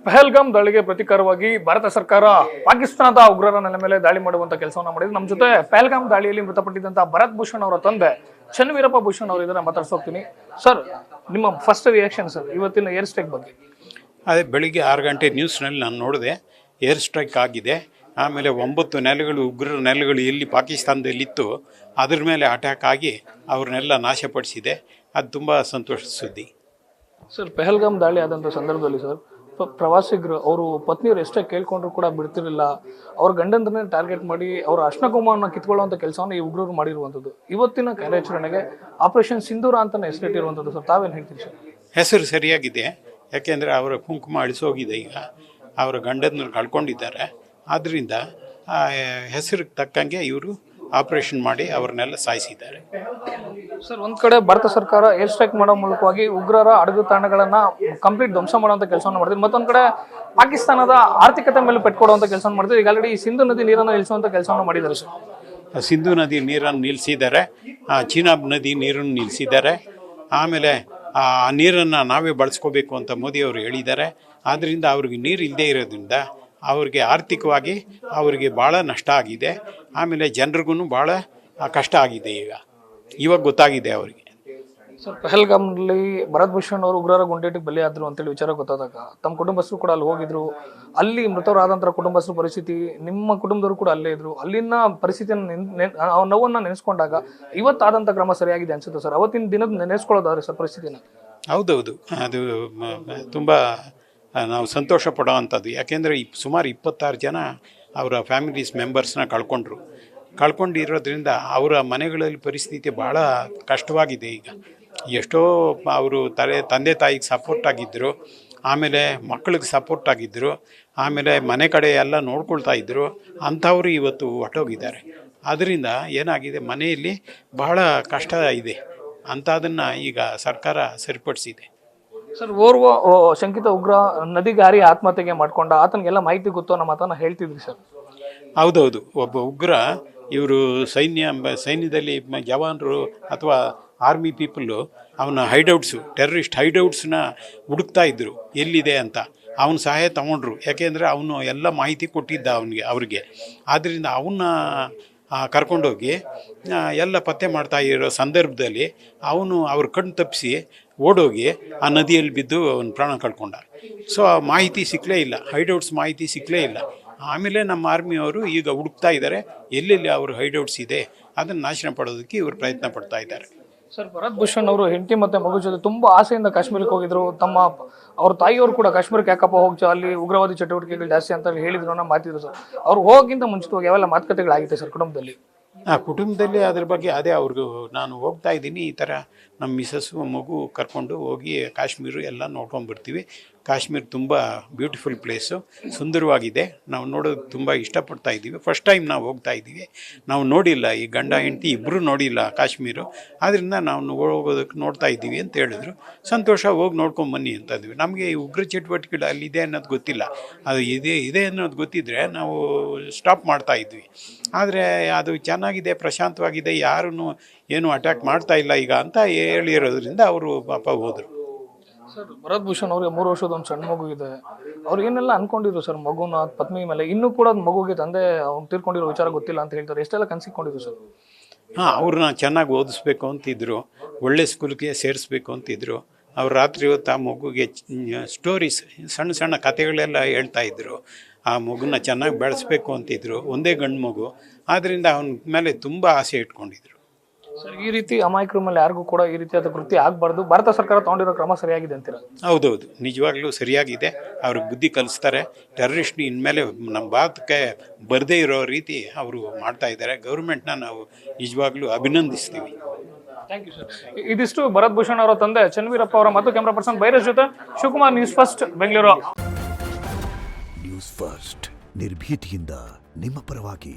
ಪಹಲ್ಗಾಮ್ ದಾಳಿಗೆ ಪ್ರತಿಕಾರವಾಗಿ ಭಾರತ ಸರ್ಕಾರ ಪಾಕಿಸ್ತಾನದ ಉಗ್ರರ ನೆಲೆ ಮೇಲೆ ದಾಳಿ ಮಾಡುವಂತ ಕೆಲಸವನ್ನ ಮಾಡಿದ್ರು. ನಮ್ಮ ಜೊತೆ ಪಹಲ್ಗಾಮ್ ದಾಳಿಯಲ್ಲಿ ಮೃತಪಟ್ಟಿದ್ದಂತಹ ಭರತ್ ಭೂಷಣ್ ಅವರ ತಂದೆ ಚನ್ನವೀರಪ್ಪ ಭೂಷಣ್ ಅವರು ಇದನ್ನ ಮಾತಾಡ್ಸೋಗ್ತೀನಿ. ಸರ್, ನಿಮ್ಮ ಫಸ್ಟ್ ರಿಯಾಕ್ಷನ್ ಸರ್ ಇವತ್ತಿನ ಏರ್ ಸ್ಟ್ರೈಕ್ ಬಗ್ಗೆ? ಅದೇ ಬೆಳಿಗ್ಗೆ 6 ಗಂಟೆ ನ್ಯೂಸ್ನಲ್ಲಿ ನಾನು ನೋಡಿದೆ, ಏರ್ ಸ್ಟ್ರೈಕ್ ಆಗಿದೆ. ಆಮೇಲೆ 9 ನೆಲೆಗಳು, ಉಗ್ರರ ನೆಲೆಗಳು ಎಲ್ಲಿ ಪಾಕಿಸ್ತಾನದಲ್ಲಿತ್ತು ಅದ್ರ ಮೇಲೆ ಅಟ್ಯಾಕ್ ಆಗಿ ಅವ್ರನ್ನೆಲ್ಲ ನಾಶಪಡಿಸಿದೆ. ಅದು ತುಂಬ ಸಂತೋಷದ ಸುದ್ದಿ. ಸರ್, ಪಹಲ್ಗಾಮ್ ದಾಳಿ ಆದಂಥ ಸಂದರ್ಭದಲ್ಲಿ ಸರ್ ಪ್ರವಾಸಿಗರು ಅವರು ಪತ್ನಿಯರು ಎಷ್ಟೇ ಕೇಳ್ಕೊಂಡ್ರು ಕೂಡ ಬಿಡ್ತಿರಲಿಲ್ಲ. ಅವ್ರ ಗಂಡಂದ್ರನ್ನೇ ಟಾರ್ಗೆಟ್ ಮಾಡಿ ಅವರ ಅರ್ಶನ ಕುಂಕುಮವನ್ನು ಕಿತ್ಕೊಳ್ಳುವಂಥ ಕೆಲಸವನ್ನು ಈ ಉಗ್ರರು ಮಾಡಿರುವಂಥದ್ದು. ಇವತ್ತಿನ ಕಾರ್ಯಾಚರಣೆಗೆ ಆಪರೇಷನ್ ಸಿಂಧೂರ ಅಂತಲೇ ಹೆಸರಿಟ್ಟಿರುವಂಥದ್ದು. ಸರ್, ತಾವೇನು ಹೇಳ್ತೀರಿ ಸರ್? ಹೆಸರು ಸರಿಯಾಗಿದೆ, ಯಾಕೆಂದರೆ ಅವರ ಕುಂಕುಮ ಅಳಿಸೋಗಿದೆ. ಈಗ ಅವರ ಗಂಡನ ಕಳ್ಕೊಂಡಿದ್ದಾರೆ. ಆದ್ದರಿಂದ ಆ ಹೆಸರಿಗೆ ತಕ್ಕಂಗೆ ಇವರು ಆಪರೇಷನ್ ಮಾಡಿ ಅವ್ರನ್ನೆಲ್ಲ ಸಾಯಿಸಿದ್ದಾರೆ. ಸರ್, ಒಂದ್ ಕಡೆ ಭಾರತ ಸರ್ಕಾರ ಏರ್ ಸ್ಟ್ರೈಕ್ ಮಾಡೋ ಮೂಲಕವಾಗಿ ಉಗ್ರರ ಅಡಗು ತಾಣಗಳನ್ನ ಕಂಪ್ಲೀಟ್ ಧ್ವಂಸ ಮಾಡುವಂತ ಕೆಲಸವನ್ನು ಮಾಡಿದ್ರು. ಮತ್ತೊಂದ್ ಕಡೆ ಪಾಕಿಸ್ತಾನದ ಆರ್ಥಿಕತೆ ಮೇಲೆ ಪೆಟ್ಕೊಡುವಂತ ಕೆಲಸವನ್ನು ಮಾಡಿದ್ರು. ಈಗ ಆಲ್ರೆಡಿ ಸಿಂಧು ನದಿ ನೀರನ್ನು ನಿಲ್ಲಿಸುವಂತ ಕೆಲಸವನ್ನು ಮಾಡಿದ್ದಾರೆ ಸರ್. ಸಿಂಧು ನದಿ ನೀರನ್ನು ನಿಲ್ಲಿಸಿದ್ದಾರೆ, ಚೀನಾಬ್ ನದಿ ನೀರನ್ನು ನಿಲ್ಲಿಸಿದ್ದಾರೆ. ಆಮೇಲೆ ಆ ನೀರನ್ನು ನಾವೇ ಬಳಸ್ಕೋಬೇಕು ಅಂತ ಮೋದಿಯವರು ಹೇಳಿದ್ದಾರೆ. ಆದ್ದರಿಂದ ಅವ್ರಿಗೆ ನೀರು ಇಲ್ಲದೆ ಇರೋದ್ರಿಂದ ಅವ್ರಿಗೆ ಆರ್ಥಿಕವಾಗಿ ಅವರಿಗೆ ಭಾಳ ನಷ್ಟ ಆಗಿದೆ. ಆಮೇಲೆ ಜನರಿಗೂ ಭಾಳ ಕಷ್ಟ ಆಗಿದೆ. ಇವಾಗ ಗೊತ್ತಾಗಿದೆ ಅವರಿಗೆ. ಸರ್, ಪಹಲ್ಗಾಮ್ನಲ್ಲಿ ಭರತ್ ಭೂಷಣ್ ಅವರು ಉಗ್ರರ ಗುಂಡೇಟಿಗೆ ಬಲಿಯಾದರು ಅಂತೇಳಿ ವಿಚಾರ ಗೊತ್ತಾದಾಗ ತಮ್ಮ ಕುಟುಂಬಸ್ಥರು ಕೂಡ ಅಲ್ಲಿ ಹೋಗಿದ್ರು. ಅಲ್ಲಿ ಮೃತರಾದಂಥ ಕುಟುಂಬಸ್ಥರ ಪರಿಸ್ಥಿತಿ, ನಿಮ್ಮ ಕುಟುಂಬದವರು ಕೂಡ ಅಲ್ಲೇ ಇದ್ರು. ಅಲ್ಲಿನ ಪರಿಸ್ಥಿತಿಯನ್ನು ನೋವನ್ನು ನೆನೆಸ್ಕೊಂಡಾಗ ಇವತ್ತಾದಂಥ ಕ್ರಮ ಸರಿಯಾಗಿದೆ ಅನ್ಸುತ್ತೆ ಸರ್? ಅವತ್ತಿನ ದಿನದ ನೆನೆಸ್ಕೊಳ್ಳೋದಾದ್ರೆ ಸರ್ ಪರಿಸ್ಥಿತಿನ? ಹೌದೌದು, ಅದು ತುಂಬ ನಾವು ಸಂತೋಷ ಪಡೋವಂಥದ್ದು. ಯಾಕೆಂದರೆ ಸುಮಾರು 26 ಜನ ಅವರ ಫ್ಯಾಮಿಲೀಸ್ ಮೆಂಬರ್ಸ್ನ ಕಳ್ಕೊಂಡಿರೋದ್ರಿಂದ ಅವರ ಮನೆಗಳಲ್ಲಿ ಪರಿಸ್ಥಿತಿ ಭಾಳ ಕಷ್ಟವಾಗಿದೆ. ಈಗ ಎಷ್ಟೋ ಅವರು ತಂದೆ ತಾಯಿಗೆ ಸಪೋರ್ಟ್ ಆಗಿದ್ದರು, ಆಮೇಲೆ ಮಕ್ಕಳಿಗೆ ಸಪೋರ್ಟ್ ಆಗಿದ್ದರು, ಆಮೇಲೆ ಮನೆ ಕಡೆ ಎಲ್ಲ ನೋಡ್ಕೊಳ್ತಾ ಇದ್ದರು. ಅಂಥವರು ಇವತ್ತು ಹೊಟ್ಟೋಗಿದ್ದಾರೆ. ಅದರಿಂದ ಏನಾಗಿದೆ, ಮನೆಯಲ್ಲಿ ಬಹಳ ಕಷ್ಟ ಇದೆ. ಅಂಥದನ್ನು ಈಗ ಸರ್ಕಾರ ಸರಿಪಡಿಸಿದೆ. ಸರ್, ಓರ್ವ ಶಂಕಿತ ಉಗ್ರ ನದಿಗೆ ಹಾರಿ ಆತ್ಮಹತ್ಯೆಗೆ ಮಾಡ್ಕೊಂಡ, ಆತನಿಗೆಲ್ಲ ಮಾಹಿತಿ ಗೊತ್ತು ಅನ್ನೋ ಮಾತನ್ನ ಹೇಳ್ತಿದ್ರಿ ಸರ್. ಹೌದೌದು, ಒಬ್ಬ ಉಗ್ರ ಇವರು ಸೈನ್ಯದಲ್ಲಿ ಜವಾನರು ಅಥವಾ ಆರ್ಮಿ ಪೀಪಲ್ಲು ಅವನ ಟೆರರಿಸ್ಟ್ ಹೈಡೌಟ್ಸ್ನ ಹುಡುಕ್ತಾ ಇದ್ದರು ಎಲ್ಲಿದೆ ಅಂತ. ಅವನ ಸಹಾಯ ತಗೊಂಡ್ರು, ಯಾಕೆಂದರೆ ಅವನು ಎಲ್ಲ ಮಾಹಿತಿ ಕೊಟ್ಟಿದ್ದ ಅವ್ರಿಗೆ. ಆದ್ದರಿಂದ ಅವನ್ನ ಕರ್ಕೊಂಡೋಗಿ ಎಲ್ಲ ಪತ್ತೆ ಮಾಡ್ತಾ ಇರೋ ಸಂದರ್ಭದಲ್ಲಿ ಅವನು ಅವ್ರ ಕಣ್ಣು ತಪ್ಪಿಸಿ ಓಡೋಗಿ ಆ ನದಿಯಲ್ಲಿ ಬಿದ್ದು ಅವನ ಪ್ರಾಣ ಕಳ್ಕೊಂಡ. ಸೊ ಆ ಮಾಹಿತಿ ಸಿಕ್ಕಲೇ ಇಲ್ಲ, ಹೈಡೌಟ್ಸ್ ಮಾಹಿತಿ ಸಿಕ್ಕಲೇ ಇಲ್ಲ. ಆಮೇಲೆ ನಮ್ಮ ಆರ್ಮಿಯವರು ಈಗ ಹುಡುಕ್ತಾ ಇದ್ದಾರೆ ಎಲ್ಲೆಲ್ಲಿ ಅವರು ಹೈಡೌಟ್ಸ್ ಇದೆ ಅದನ್ನು ನಾಶನ ಪಡೋದಕ್ಕೆ ಇವರು ಪ್ರಯತ್ನ ಪಡ್ತಾ ಇದ್ದಾರೆ. ಸರ್, ಭರತ್ ಭೂಷಣ್ ಅವರು ಹೆಂಡತಿ ಮತ್ತು ಮಗು ಜೊತೆ ತುಂಬ ಆಸೆಯಿಂದ ಕಾಶ್ಮೀರಕ್ಕೆ ಹೋಗಿದ್ರು. ಅವ್ರ ತಾಯಿಯವರು ಕೂಡ ಕಾಶ್ಮೀರಕ್ಕೆ ಯಾಕಪ್ಪ ಹೋಗ್ಚೋ, ಅಲ್ಲಿ ಉಗ್ರವಾದಿ ಚಟುವಟಿಕೆಗಳು ಜಾಸ್ತಿ ಅಂತ ಹೇಳಿದ್ರು ಅನ್ನೋ ಮಾತಿದ್ರು ಸರ್. ಅವ್ರು ಹೋಗಿಂತ ಮುಂಚಿತವಾಗಿ ಯಾವೆಲ್ಲ ಮಾತುಕತೆಗಳಾಗಿದೆ ಸರ್ ಕುಟುಂಬದಲ್ಲಿ? ಕುಟುಂಬದಲ್ಲಿ ಅದ್ರ ಬಗ್ಗೆ ಅದೇ ಅವ್ರಿಗೂ ನಾನು ಹೋಗ್ತಾ ಇದ್ದೀನಿ, ಈ ಥರ ನಮ್ಮ ಮಿಸಸ್ಸು ಮಗು ಕರ್ಕೊಂಡು ಹೋಗಿ ಕಾಶ್ಮೀರ ಎಲ್ಲ ನೋಡ್ಕೊಂಡ್ಬರ್ತೀವಿ. ಕಾಶ್ಮೀರ ತುಂಬ ಬ್ಯೂಟಿಫುಲ್ ಪ್ಲೇಸು, ಸುಂದರವಾಗಿದೆ. ನಾವು ನೋಡೋದು ತುಂಬ ಇಷ್ಟಪಡ್ತಾ ಇದ್ದೀವಿ. ಫಸ್ಟ್ ಟೈಮ್ ನಾವು ಹೋಗ್ತಾ ಇದ್ದೀವಿ. ನಾವು ನೋಡಿಲ್ಲ, ಈ ಗಂಡ ಹೆಂಡತಿ ಇಬ್ಬರು ನೋಡಿಲ್ಲ ಕಾಶ್ಮೀರ. ಆದ್ದರಿಂದ ನಾವು ಹೋಗೋದಕ್ಕೆ ನೋಡ್ತಾ ಇದ್ದೀವಿ ಅಂತ ಹೇಳಿದ್ರು. ಸಂತೋಷ, ಹೋಗಿ ನೋಡ್ಕೊಂಬನ್ನಿ ಅಂತಂದ್ವಿ. ನಮಗೆ ಈ ಉಗ್ರ ಚಟುವಟಿಕೆಗಳು ಅಲ್ಲಿದೆ ಅನ್ನೋದು ಗೊತ್ತಿಲ್ಲ. ಅದು ಇದೆ ಅನ್ನೋದು ಗೊತ್ತಿದ್ದರೆ ನಾವು ಸ್ಟಾಪ್ ಮಾಡ್ತಾ ಇದ್ವಿ. ಆದರೆ ಅದು ಚೆನ್ನಾಗಿದೆ, ಪ್ರಶಾಂತವಾಗಿದೆ, ಯಾರೂ ಏನು ಅಟ್ಯಾಕ್ ಮಾಡ್ತಾ ಇಲ್ಲ ಈಗ ಅಂತ ಹೇಳಿರೋದ್ರಿಂದ ಅವರು ಪಾಪ ಹೋದರು. ಸರ್, ಭರತ್ ಭೂಷಣ್ ಅವ್ರಿಗೆ 3 ವರ್ಷದ ಒಂದು ಸಣ್ಣ ಮಗು ಇದೆ. ಅವ್ರು ಏನೆಲ್ಲ ಅನ್ಕೊಂಡಿದ್ರು ಸರ್ ಮಗುನ ಪತ್ನಿ ಮೇಲೆ? ಇನ್ನೂ ಕೂಡ ಮಗುಗೆ ತಂದೆ ಅವ್ನು ತೀರ್ಕೊಂಡಿರೋ ವಿಚಾರ ಗೊತ್ತಿಲ್ಲ ಅಂತ ಹೇಳ್ತಾರೆ. ಎಷ್ಟೆಲ್ಲ ಕನಸಿಕೊಂಡಿದ್ರು ಸರ್? ಅವ್ರನ್ನ ಚೆನ್ನಾಗಿ ಓದಿಸ್ಬೇಕು ಅಂತಿದ್ರು, ಒಳ್ಳೆ ಸ್ಕೂಲ್ಗೆ ಸೇರಿಸ್ಬೇಕು ಅಂತಿದ್ರು. ಅವ್ರು ರಾತ್ರಿ ಹೊತ್ತು ಆ ಮಗುಗೆ ಸ್ಟೋರೀಸ್, ಸಣ್ಣ ಸಣ್ಣ ಕಥೆಗಳೆಲ್ಲ ಹೇಳ್ತಾಯಿದ್ರು. ಆ ಮಗುನ ಚೆನ್ನಾಗಿ ಬೆಳೆಸ್ಬೇಕು ಅಂತಿದ್ರು. ಒಂದೇ ಗಂಡು ಮಗು, ಆದ್ದರಿಂದ ಅವನ ಮೇಲೆ ತುಂಬ ಆಸೆ ಇಟ್ಕೊಂಡಿದ್ರು. ಸರ್, ಈ ರೀತಿ ಅಮಾಯಕರ ಮೇಲೆ ಯಾರಿಗೂ ಕೂಡ ಈ ರೀತಿಯಾದ ಕೃತ್ಯ ಆಗಬಾರ್ದು. ಭಾರತ ಸರ್ಕಾರ ತಗೊಂಡಿರೋ ಕ್ರಮ ಸರಿಯಾಗಿದೆ ಅಂತೀರಾ? ಹೌದೌದು, ನಿಜವಾಗ್ಲೂ ಸರಿಯಾಗಿದೆ. ಅವ್ರಿಗೆ ಬುದ್ಧಿ ಕಲಿಸ್ತಾರೆ. ಟೆರರಿಸ್ಟ್ ಇನ್ಮೇಲೆ ನಮ್ಮ ಭಾರತಕ್ಕೆ ಬರದೇ ಇರೋ ರೀತಿ ಅವರು ಮಾಡ್ತಾ ಇದ್ದಾರೆ. ಗೌರ್ಮೆಂಟ್ನ ನಾವು ನಿಜವಾಗ್ಲೂ ಅಭಿನಂದಿಸ್ತೀವಿ. Thank you sir. ಇದಿಷ್ಟು ಭರತ್ ಭೂಷಣ್ ಅವರ ತಂದೆ ಚನ್ನವೀರಪ್ಪ ಅವರ ಮತ್ತು ಕ್ಯಾಮ್ರಾ ಪರ್ಸನ್ ಬೈರಸ್ ಜೊತೆ Shivakumar, news first, Bengaluru. News first, ನಿರ್ಭೀತಿಯಿಂದ ನಿಮ್ಮ ಪರವಾಗಿ.